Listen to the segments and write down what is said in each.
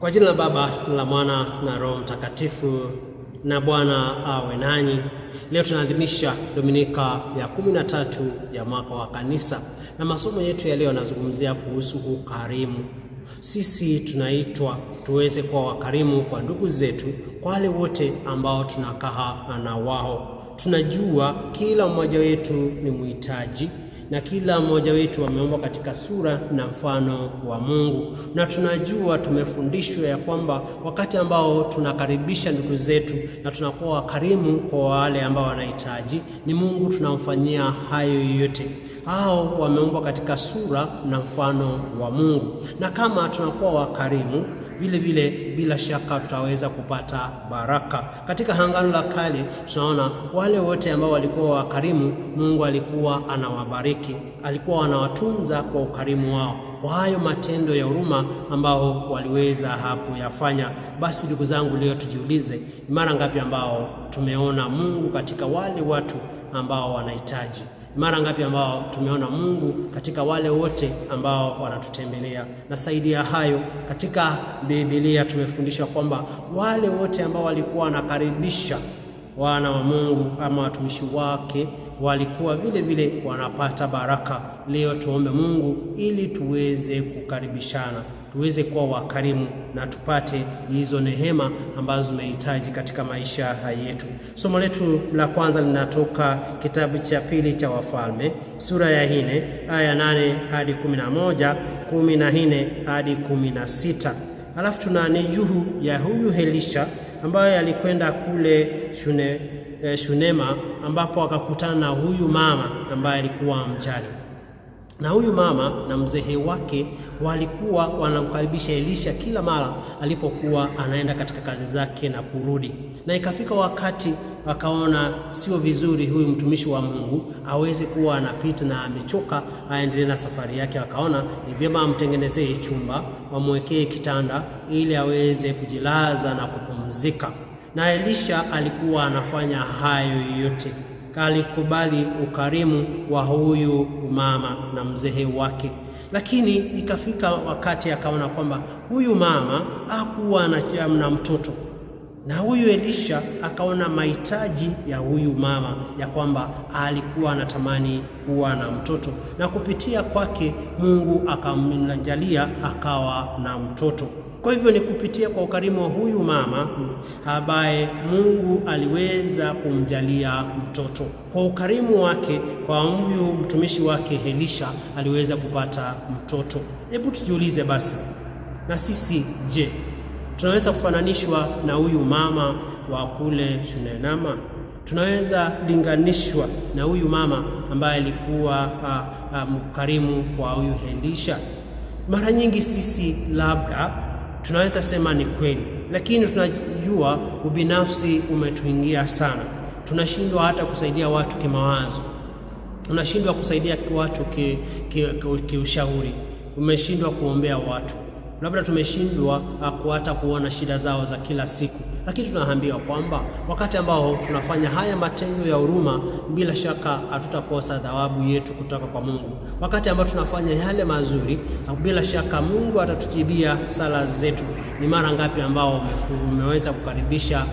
Kwa jina la Baba la Mwana na Roho Mtakatifu, na Bwana awe nanyi. Leo tunaadhimisha Dominika ya 13 ya mwaka wa kanisa, na masomo yetu ya leo yanazungumzia kuhusu ukarimu. Sisi tunaitwa tuweze kuwa wakarimu kwa ndugu zetu, kwa wale wote ambao tunakaa na wao. Tunajua kila mmoja wetu ni mhitaji, na kila mmoja wetu ameumbwa katika sura na mfano wa Mungu, na tunajua tumefundishwa ya kwamba wakati ambao tunakaribisha ndugu zetu na tunakuwa wakarimu kwa wale ambao wanahitaji, ni Mungu tunamfanyia hayo yote. Hao wameumbwa katika sura na mfano wa Mungu, na kama tunakuwa wakarimu vile vile bila shaka tutaweza kupata baraka. Katika Agano la Kale tunaona wale wote ambao walikuwa wakarimu, Mungu alikuwa anawabariki, alikuwa anawatunza kwa ukarimu wao, kwa hayo matendo ya huruma ambao waliweza kuyafanya. Basi ndugu zangu, leo tujiulize, ni mara ngapi ambao tumeona Mungu katika wale watu ambao wanahitaji? Mara ngapi ambao tumeona Mungu katika wale wote ambao wanatutembelea? Na zaidi ya hayo, katika Biblia tumefundishwa kwamba wale wote ambao walikuwa wanakaribisha wana wa Mungu ama watumishi wake walikuwa vile vile wanapata baraka. Leo tuombe Mungu ili tuweze kukaribishana, tuweze kuwa wakarimu na tupate hizo neema ambazo tumehitaji katika maisha yetu. Somo letu la kwanza linatoka kitabu cha pili cha Wafalme, sura ya 4 aya 8 hadi 11, 14 hadi 16. Alafu tunani juu ya huyu Elisha ambaye alikwenda kule Shunema, ambapo akakutana na huyu mama ambaye alikuwa mjane. Na huyu mama na mzee wake walikuwa wanamkaribisha Elisha kila mara alipokuwa anaenda katika kazi zake na kurudi. Na ikafika wakati akaona sio vizuri huyu mtumishi wa Mungu aweze kuwa anapita na amechoka aendelee na safari yake. Akaona ni vyema amtengenezee chumba, wamwekee kitanda ili aweze kujilaza na kupumzika. Na Elisha alikuwa anafanya hayo yote, alikubali ukarimu wa huyu mama na mzee wake. Lakini ikafika wakati akaona kwamba huyu mama hakuwa na mtoto, na huyu Elisha akaona mahitaji ya huyu mama, ya kwamba alikuwa anatamani kuwa na mtoto, na kupitia kwake Mungu akamjalia akawa na mtoto. Kwa hivyo ni kupitia kwa ukarimu wa huyu mama ambaye Mungu aliweza kumjalia mtoto. Kwa ukarimu wake kwa huyu mtumishi wake Elisha aliweza kupata mtoto. Hebu tujiulize basi, na sisi je, tunaweza kufananishwa na huyu mama wa kule Shunenama? Tunaweza linganishwa na huyu mama ambaye alikuwa mkarimu kwa huyu Elisha? Mara nyingi sisi labda tunaweza sema ni kweli, lakini tunajua ubinafsi umetuingia sana. Tunashindwa hata kusaidia watu kimawazo, tunashindwa kusaidia watu kiushauri, umeshindwa kuombea watu, labda tumeshindwa hata kuona shida zao za kila siku. Lakini tunaambiwa kwamba wakati ambao tunafanya haya matendo ya huruma, bila shaka hatutakosa thawabu yetu kutoka kwa Mungu. Wakati ambao tunafanya yale mazuri, bila shaka Mungu atatujibia sala zetu. Ni mara ngapi ambao umeweza kukaribisha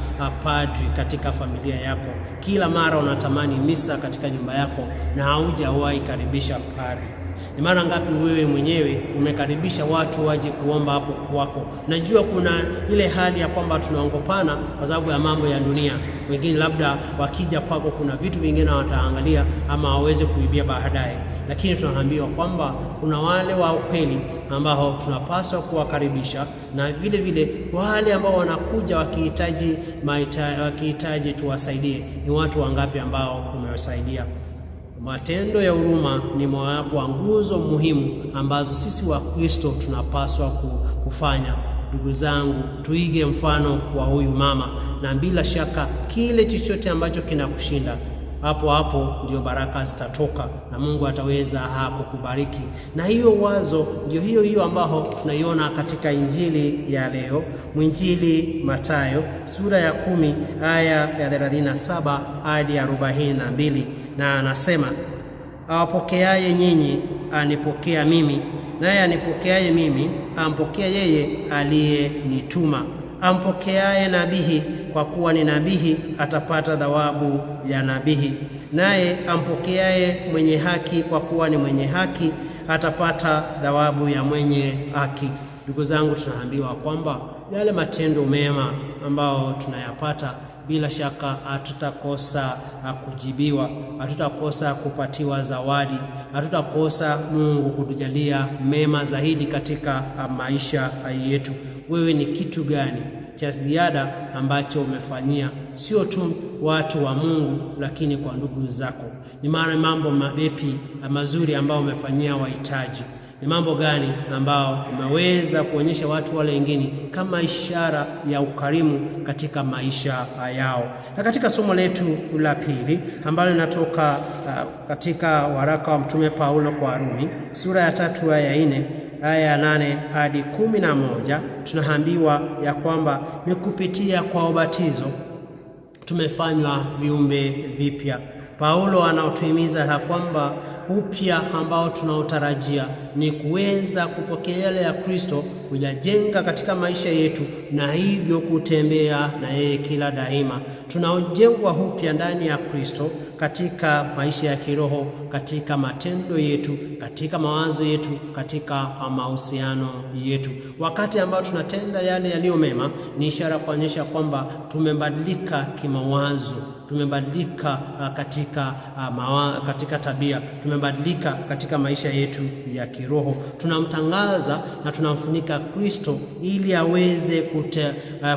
padri katika familia yako? Kila mara unatamani misa katika nyumba yako na haujawahi karibisha padri. Ni mara ngapi wewe mwenyewe umekaribisha watu waje kuomba hapo kwako? Najua kuna ile hali ya kwamba tunaongopana kwa sababu ya mambo ya dunia. Wengine labda wakija kwako kuna vitu vingine wataangalia ama waweze kuibia baadaye. Lakini tunaambiwa kwamba kuna wale wa ukweli ambao tunapaswa kuwakaribisha, na vile vile wale ambao wanakuja wakihitaji tuwasaidie. Ni watu wangapi ambao umewasaidia? Matendo ya huruma ni mojawapo wa nguzo muhimu ambazo sisi wa Kristo tunapaswa kufanya. Ndugu zangu, tuige mfano wa huyu mama, na bila shaka kile chochote ambacho kinakushinda, hapo ndio baraka zitatoka na Mungu ataweza kukubariki. Na hiyo wazo ndio hiyo ambao tunaiona katika injili ya leo, mwinjili Mathayo sura ya 10 aya ya 37 hadi 42. Na anasema, awapokeaye nyinyi anipokea mimi, naye anipokeaye mimi ampokea yeye aliyenituma. Ampokeaye nabii kwa kuwa ni nabii atapata thawabu ya nabii, naye ampokeaye mwenye haki kwa kuwa ni mwenye haki atapata thawabu ya mwenye haki. Ndugu zangu, tunaambiwa kwamba yale matendo mema ambao tunayapata, bila shaka hatutakosa kujibiwa, hatutakosa kupatiwa zawadi, hatutakosa Mungu kutujalia mema zaidi katika maisha yetu. Wewe ni kitu gani cha ziada ambacho umefanyia sio tu watu wa Mungu, lakini kwa ndugu zako? Ni mambo mabepi mazuri ambao umefanyia wahitaji? Ni mambo gani ambao umeweza kuonyesha watu wale wengine kama ishara ya ukarimu katika maisha yao? Na katika somo letu la pili ambalo linatoka katika waraka wa Mtume Paulo kwa Warumi sura ya 3 aya ya 4 aya ya 8 hadi 11, tunaambiwa ya kwamba ni kupitia kwa ubatizo tumefanywa viumbe vipya. Paulo anaotuhimiza ya kwamba upya ambao tunaotarajia ni kuweza kupokea yale ya Kristo, kuyajenga katika maisha yetu na hivyo kutembea na yeye kila daima. Tunaojengwa upya ndani ya Kristo katika maisha ya kiroho, katika matendo yetu, katika mawazo yetu, katika mahusiano yetu. Wakati ambao tunatenda yale yaliyo mema, ni ishara kuonyesha kwamba tumebadilika kimawazo, tumebadilika katika tabia, tumebadilika katika maisha yetu ya kiroho. Tunamtangaza na tunamfunika Kristo ili aweze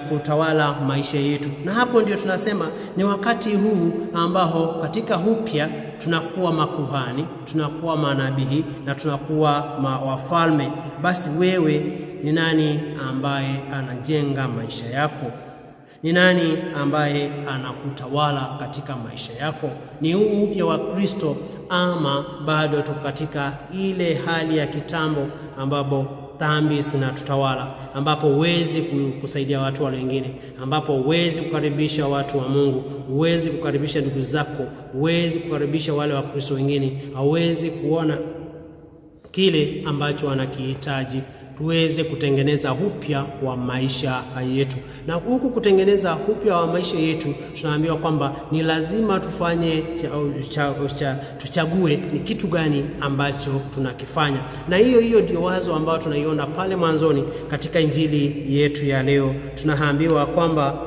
kutawala maisha yetu. Na hapo ndio tunasema ni wakati huu ambao katika upya tunakuwa makuhani, tunakuwa manabii na tunakuwa wafalme. Basi wewe ni nani ambaye anajenga maisha yako? Ni nani ambaye anakutawala katika maisha yako? Ni huu upya wa Kristo ama bado tuko katika ile hali ya kitambo ambapo dhambi zinatutawala, ambapo huwezi kusaidia watu wale wengine, ambapo huwezi kukaribisha watu wa Mungu, huwezi kukaribisha ndugu zako, huwezi kukaribisha wale wa Kristo wengine, hauwezi kuona kile ambacho wanakihitaji. Tuweze kutengeneza upya wa maisha yetu. Na huku kutengeneza upya wa maisha yetu, tunaambiwa kwamba ni lazima tufanye tuchague ni kitu gani ambacho tunakifanya. Na hiyo ndio wazo ambao tunaiona pale mwanzoni katika injili yetu ya leo. Tunaambiwa kwamba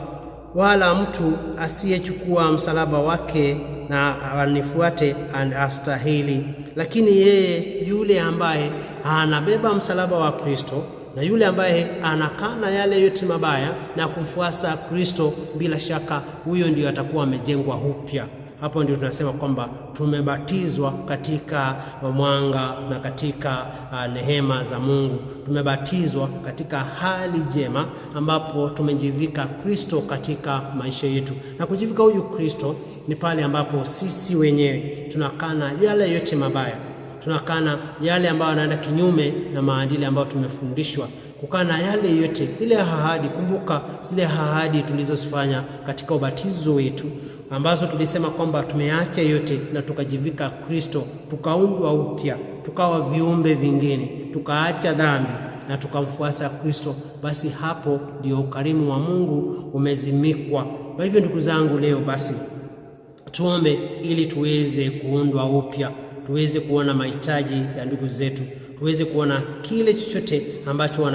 wala mtu asiyechukua msalaba wake na anifuate astahili, lakini yeye yule ambaye anabeba msalaba wa Kristo na yule ambaye anakana yale yote mabaya na kumfuasa Kristo, bila shaka huyo ndio atakuwa amejengwa upya. Hapo ndio tunasema kwamba tumebatizwa katika mwanga na katika neema za Mungu. Tumebatizwa katika hali njema ambapo tumejivika Kristo katika maisha yetu. Na kujivika huyu Kristo ni pale ambapo sisi wenyewe tunakana yale yote mabaya, tunakana yale ambayo yanaenda kinyume na maadili ambayo tumefundishwa, kukana yale yote, zile ahadi. Kumbuka zile ahadi tulizozifanya katika ubatizo wetu, ambazo tulisema kwamba tumeacha yote na tukajivika Kristo, tukaundwa upya, tukawa viumbe vingine, tukaacha dhambi na tukamfuasa Kristo. Basi hapo ndio ukarimu wa Mungu umezimikwa. Kwa hivyo ndugu zangu, leo basi tuombe ili tuweze kuundwa upya, tuweze kuona mahitaji ya ndugu zetu, tuweze kuona kile chochote ambacho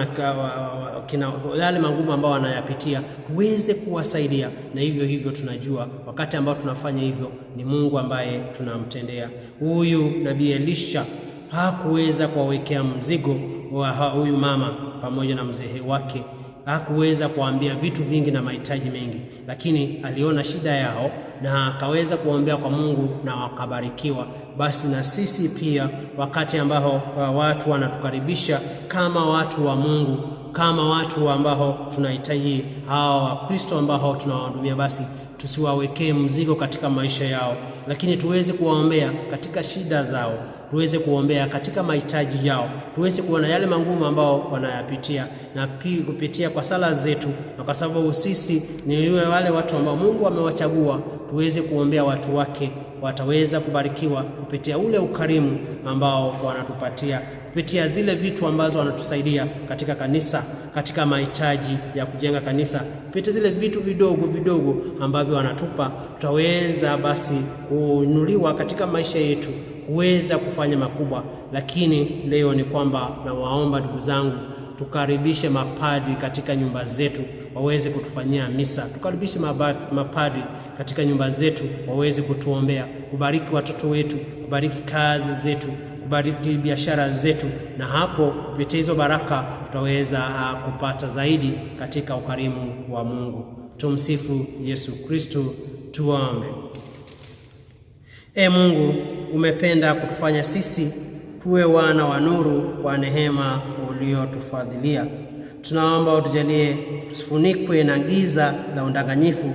yale magumu ambao wanayapitia, tuweze kuwasaidia. Na hivyo tunajua wakati ambao tunafanya hivyo ni Mungu ambaye tunamtendea. Huyu nabii Elisha hakuweza kuwawekea mzigo wa huyu mama pamoja na mzee wake, hakuweza kuambia vitu vingi na mahitaji mengi, lakini aliona shida yao na akaweza kuombea kwa Mungu na wakabarikiwa. Basi na sisi pia, wakati ambao watu wanatukaribisha kama watu wa Mungu, kama watu ambao tunahitaji hao wa Kristo ambao tunawahudumia, basi tusiwawekee mzigo katika maisha yao, lakini tuweze kuwaombea katika shida zao, tuweze kuombea katika mahitaji yao, tuweze kuona yale magumu ambao wanayapitia, na pia kupitia kwa sala zetu, na kwa sababu sisi ni wale watu ambao Mungu amewachagua tuweze kuombea watu wake, wataweza kubarikiwa kupitia ule ukarimu ambao wanatupatia, kupitia zile vitu ambazo wanatusaidia katika kanisa, katika mahitaji ya kujenga kanisa, kupitia zile vitu vidogo vidogo ambavyo wanatupa, tutaweza basi kuinuliwa katika maisha yetu, kuweza kufanya makubwa. Lakini leo ni kwamba nawaomba ndugu zangu, tukaribishe mapadri katika nyumba zetu waweze kutufanyia misa. Tukaribishe mapadri katika nyumba zetu waweze kutuombea, kubariki watoto wetu, kubariki kazi zetu, kubariki biashara zetu, na hapo kupitia hizo baraka tutaweza kupata zaidi katika ukarimu wa Mungu. Tumsifu Yesu Kristo. Tuombe. Mungu, umependa kutufanya sisi tuwe wana wa nuru kwa neema uliotufadhilia. Tunaomba utujalie tusifunikwe na giza la udanganyifu,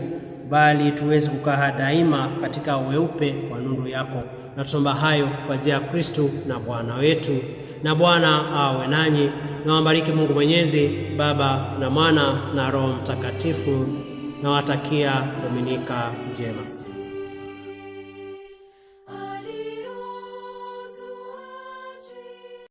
bali tuweze kukaa daima katika weupe wa nuru yako. Na tuomba hayo kwa njia ya Kristo na Bwana wetu. Na Bwana awe nanyi, na wabariki Mungu Mwenyezi, Baba na Mwana na Roho Mtakatifu. Na watakia Dominika njema.